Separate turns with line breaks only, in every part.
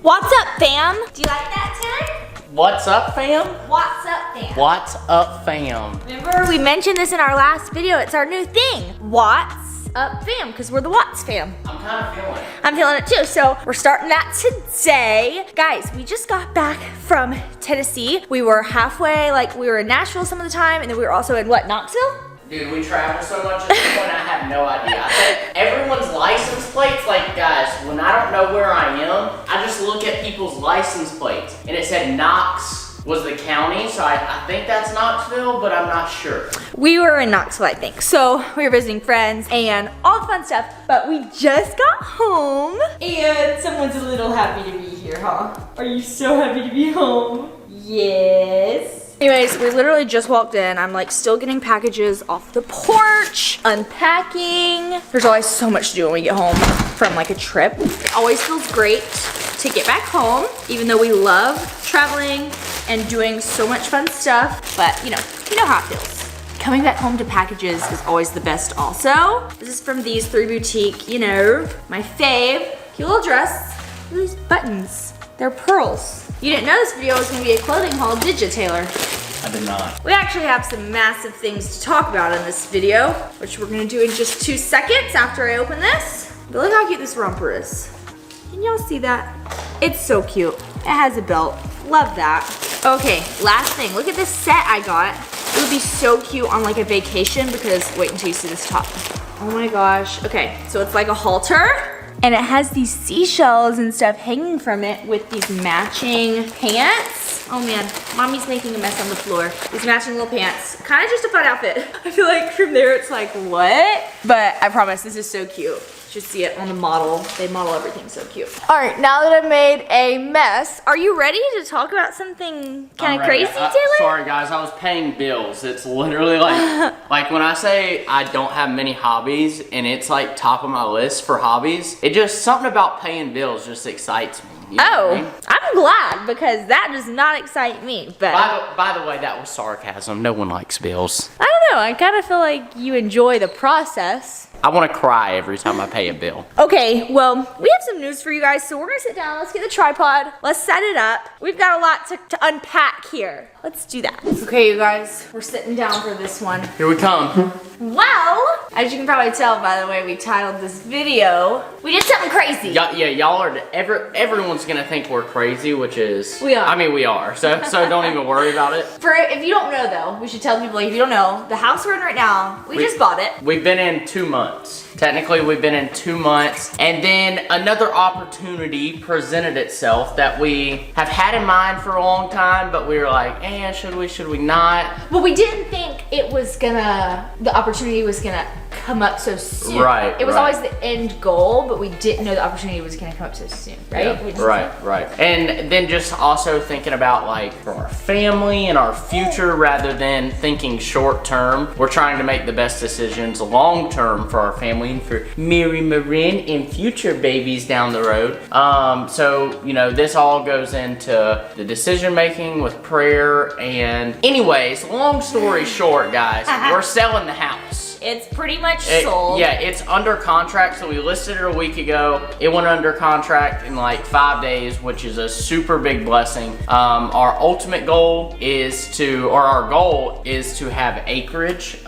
What's up, fam? Do you like that, Taylor?
What's up, fam?
What's up, fam?
What's up, fam?
Remember, we mentioned this in our last video. It's our new thing. What's up, fam? Because we're the Watts fam.
I'm kind of feeling it.
I'm feeling it too. So we're starting that today. Guys, we just got back from Tennessee. We were halfway, like we were in Nashville some of the time, and then we were also in what, Knoxville?
Dude, we travel so much at this point, I have no idea. I think everyone's license plates, like guys, when I don't know where I am, I just look at people's license plates. And it said Knox was the county, so I think that's Knoxville, but I'm not sure.
We were in Knoxville, I think. So we were visiting friends and all the fun stuff, but we just got home. And someone's a little happy to be here, huh? Are you so happy to be home? Yes. Anyways, we literally just walked in. I'm like still getting packages off the porch, unpacking. There's always so much to do when we get home from like a trip. It always feels great to get back home, even though we love traveling and doing so much fun stuff, but you know how it feels. Coming back home to packages is always the best also. This is from These Three Boutique, you know, my fave. Cute little dress. Look at these buttons. They're pearls. You didn't know this video was gonna be a clothing haul, did you, Taylor?
I did not.
We actually have some massive things to talk about in this video, which we're gonna do in just 2 seconds after I open this. But look how cute this romper is. Can y'all see that? It's so cute. It has a belt. Love that. Okay, last thing. Look at this set I got. It would be so cute on like a vacation because, wait until you see this top. Oh my gosh. Okay, so it's like a halter. And it has these seashells and stuff hanging from it with these matching pants. Oh man, mommy's making a mess on the floor. These matching little pants. Kind of just a fun outfit. I feel like from there it's like, what? But I promise this is so cute. You should see it on the model. They model everything so cute. All right, now that I've made a mess, are you ready to talk about something kind of crazy, Taylor?
Sorry guys, I was paying bills. It's literally like, like when I say I don't have many hobbies and it's like top of my list for hobbies, it just, something about paying bills just excites me. You know what I mean?
I'm glad because that does not excite me, but.
By the way, that was sarcasm. No one likes bills.
I don't know, I kind of feel like you enjoy the process.
I want to cry every time I pay a bill.
Okay, well, we have some news for you guys, so we're gonna sit down, let's get the tripod, let's set it up. We've got a lot to unpack here. Let's do that. Okay, you guys, we're sitting down for this one.
Here we come.
Well, as you can probably tell by the way we titled this video, we did something crazy.
Yeah, y'all are, everyone's gonna think we're crazy, which is...
We are.
I mean, we are, so don't even worry about it.
If you don't know though, we should tell people, if you don't know, the house we're in right now, we just bought it.
We've been in 2 months. Technically, we've been in 2 months, and then another opportunity presented itself that we have had in mind for a long time, but we were like, should we not?
But we didn't think it was gonna, the opportunity was gonna come up so soon.
Right.
It was always the end goal, but we didn't know the opportunity was gonna come up so soon, right?
Yeah, right. And then just also thinking about like for our family and our future rather than thinking short term. We're trying to make the best decisions long term for our family and for Mary Marin and future babies down the road. So, you know, this all goes into the decision making with prayer. And anyways, long story short, guys, we're selling the house.
It's pretty much sold.
Yeah, it's under contract, so we listed it a week ago. It went under contract in like 5 days, which is a super big blessing. Our ultimate goal is our goal is to have acreage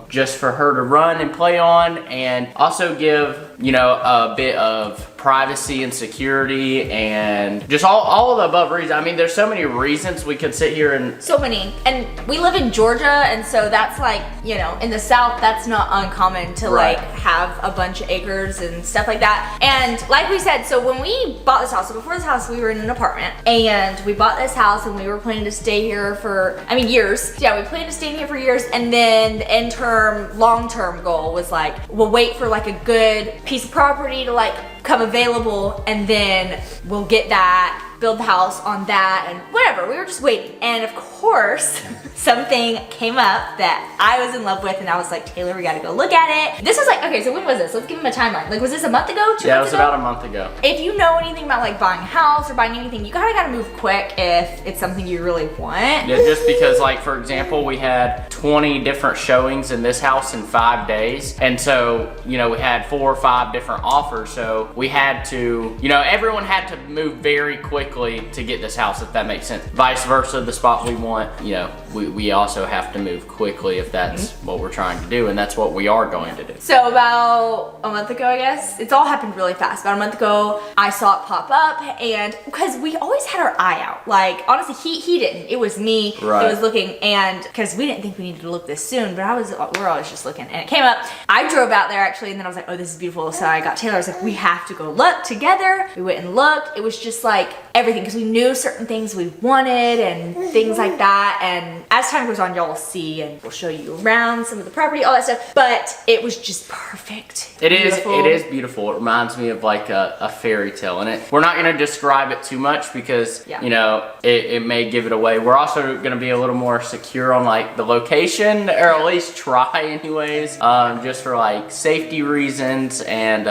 just for her to run and play on, and also give, you know, a bit of privacy and security and just all of the above reasons. I mean, there's so many reasons we could sit here and...
So many. And we live in Georgia, and so that's like, you know, in the South, that's not uncommon to like have a bunch of acres and stuff like that. And like we said, so when we bought this house, so before this house, we were in an apartment, and we bought this house and we were planning to stay here for, years. Yeah, we planned to stay here for years, and then the long-term goal was like, we'll wait for like a good piece of property to like come available, and then we'll get that build the house on that and whatever. We were just waiting. And of course, something came up that I was in love with and I was like, Taylor, we gotta go look at it. This was like, okay, so when was this? Let's give him a timeline. Like, was this a month ago? 2 months ago?
Yeah, it was about a month ago.
If you know anything about like buying a house or buying anything, you gotta move quick if it's something you really want.
Yeah, just because like, for example, we had 20 different showings in this house in 5 days. And so, you know, we had 4 or 5 different offers. So we had to, you know, everyone had to move very quickly to get this house, if that makes sense. Vice versa, the spot we want, you know, we also have to move quickly if that's what we're trying to do, and that's what we are going to do.
So about a month ago, I guess, it's all happened really fast. About a month ago, I saw it pop up, and because we always had our eye out. Like, honestly, he didn't. It was me that was looking, and because we didn't think we needed to look this soon, but we're always just looking, and it came up. I drove out there actually, and then I was like, oh, this is beautiful. So I got Taylor. I was like, we have to go look together. We went and looked. It was just like everything, because we knew certain things we wanted and things like that. And as time goes on, y'all will see, and we'll show you around some of the property, all that stuff. But it was just perfect.
It is beautiful. It reminds me of like a fairy tale, and we're not going to describe it too much because you know it may give it away. We're also going to be a little more secure on like the location, or at least try anyways, just for like safety reasons and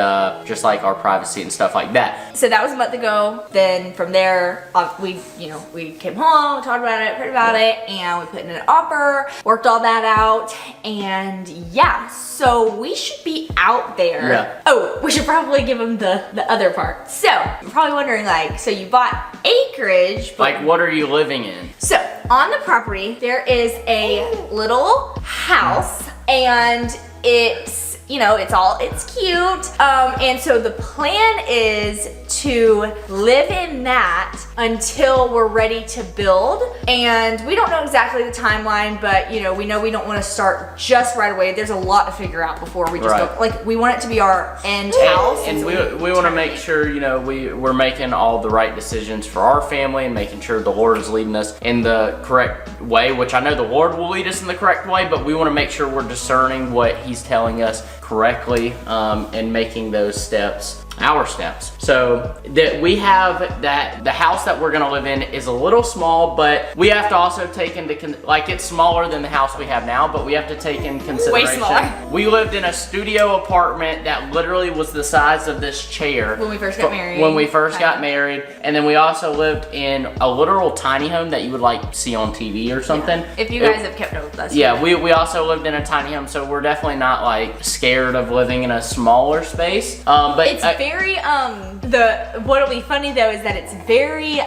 just like our privacy and stuff like that.
So that was a month ago. Then from there, we came home, talked about it, prayed about it, and we put in an offer, worked all that out, and yeah, so we should be out there.
Yeah.
Oh, we should probably give them the other part. So you're probably wondering, like, so you bought acreage, but
like, what are you living in?
So on the property there is a little house, and it's, you know, it's cute, and so the plan is to live in that until we're ready to build. And we don't know exactly the timeline, but you know we don't want to start just right away. There's a lot to figure out before we just go, like, we want it to be our end house.
And we want to make sure, you know, we're making all the right decisions for our family and making sure the Lord is leading us in the correct way, which I know the Lord will lead us in the correct way, but we want to make sure we're discerning what He's telling us correctly, and making those steps our steps. So that we have that the house that we're gonna live in is a little small, but we have to also take into like, it's smaller than the house we have now, but we have to take in consideration.
Way smaller.
We lived in a studio apartment that literally was the size of this chair
when we first got married.
When we first got married, and then we also lived in a literal tiny home that you would like see on TV or something.
Yeah. If you guys have kept up with us.
Yeah, we also lived in a tiny home, so we're definitely not like scared of living in a smaller space. But
it's very what'll be funny though is that it's very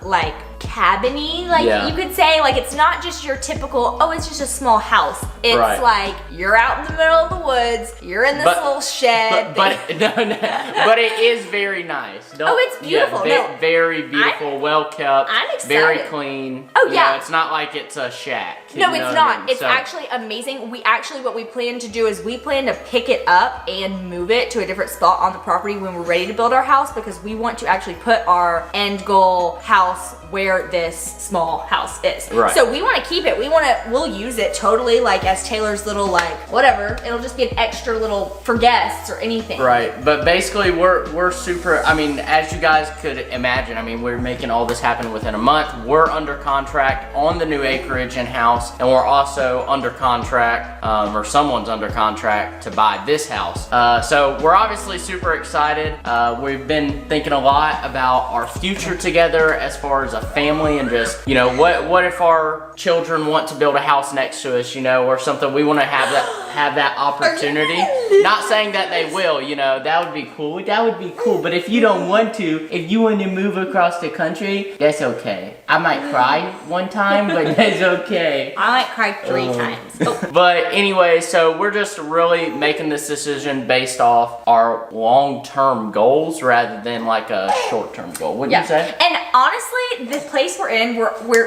like cabiny, like you could say. Like, it's not just your typical, oh, it's just a small house. It's like you're out in the middle of the woods, you're in this little shed. But
it is very nice.
It's beautiful.
Yeah, very beautiful, well kept.
I'm excited.
Very clean.
Oh yeah.
You know, it's not like it's a shack.
No, it's not. It's actually amazing. What we plan to do is we plan to pick it up and move it to a different spot on the property when we're ready to build our house, because we want to actually put our end goal house where this small house is.
Right.
So we want to keep it. We'll use it totally like as Taylor's little, like, whatever. It'll just be an extra little for guests or anything.
Right. But basically we're super, I mean, as you guys could imagine, I mean, we're making all this happen within a month. We're under contract on the new acreage and house, and we're also under contract, or someone's under contract to buy this house. So we're obviously super excited. We've been thinking a lot about our future together as far as a family, and just, you know, what if our children want to build a house next to us, you know, or something. We want to have that opportunity. Not saying that they will, you know, that would be cool. But if you don't want to, if you want to move across the country, that's okay. I might cry one time, but that's okay.
I might cry 3 times. Oh.
But anyway, so we're just really making this decision based off our long-term goals rather than like a short-term goal. Wouldn't you say?
And honestly, the place we're in,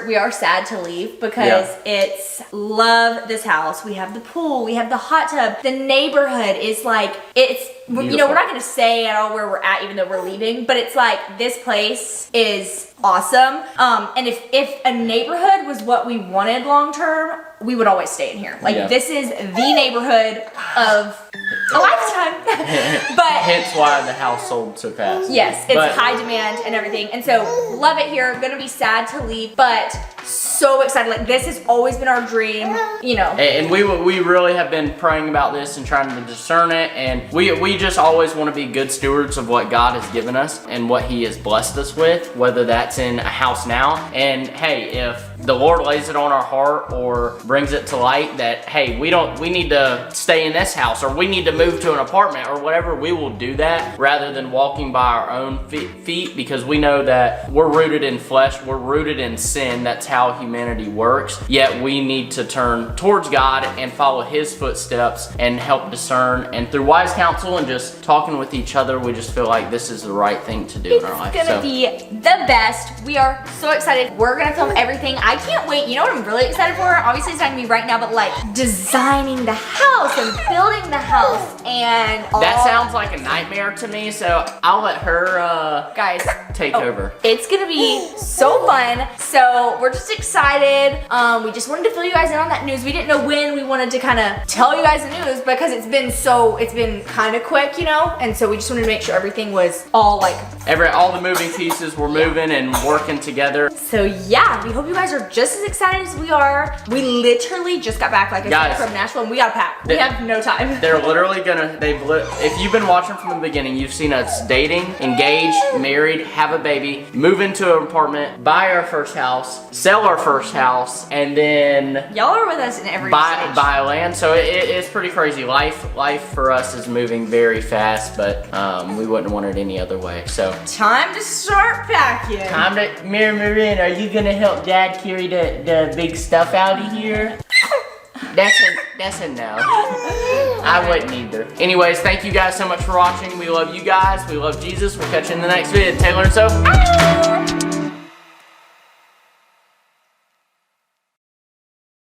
we are sad to leave, because it's love this house. We have the pool, we have the hot tub. The neighborhood is like, it's you know, we're not gonna say at all where we're at, even though we're leaving, but it's like, this place is awesome. And if a neighborhood was what we wanted long term, we would always stay in here. Like, this is the neighborhood of a lifetime. But
hence why the house sold so fast.
Yes, it's high demand and everything. And so love it here. Gonna be sad to leave, but so excited. Like, this has always been our dream, you know.
And we really have been praying about this and trying to discern it. And we just always want to be good stewards of what God has given us and what He has blessed us with, whether that's in a house now. And hey, if the Lord lays it on our heart or brings it to light that, hey, we need to stay in this house, or we need to move to an apartment or whatever, we will do that rather than walking by our own feet, because we know that we're rooted in flesh, we're rooted in sin. That's how humanity works. Yet we need to turn towards God and follow His footsteps and help discern. And through wise counsel and just talking with each other, we just feel like this is the right thing to do in our life.
It's gonna be the best. We are so excited. We're gonna film everything. I can't wait. You know what I'm really excited for? Obviously it's not gonna be right now, but like designing the house and building the house and all.
That sounds like a nightmare to me, so I'll let her
guys
take over.
It's gonna be so fun. So we're just excited. We just wanted to fill you guys in on that news. We didn't know when we wanted to kind of tell you guys the news, because it's been kind of quick, you know, and so we just wanted to make sure everything was all like
all the moving pieces were moving and working together.
So yeah, we hope you guys are just as excited as we are. We literally just got back, like I said, from Nashville, and we gotta pack. We have no time.
They're literally gonna, if you've been watching from the beginning, you've seen us dating, engaged, married, have a baby, move into an apartment, buy our first house, sell our first house, and then
y'all are with us in every stage.
Buy land. So it's pretty crazy. Life for us is moving very fast, but we wouldn't want it any other way. So
time to start packing.
Time to, Marin, are you gonna help Dad carry the big stuff out of here? That's a no. I wouldn't either. Anyways, thank you guys so much for watching. We love you guys. We love Jesus. We'll catch you in the next video. Taylor and Soph.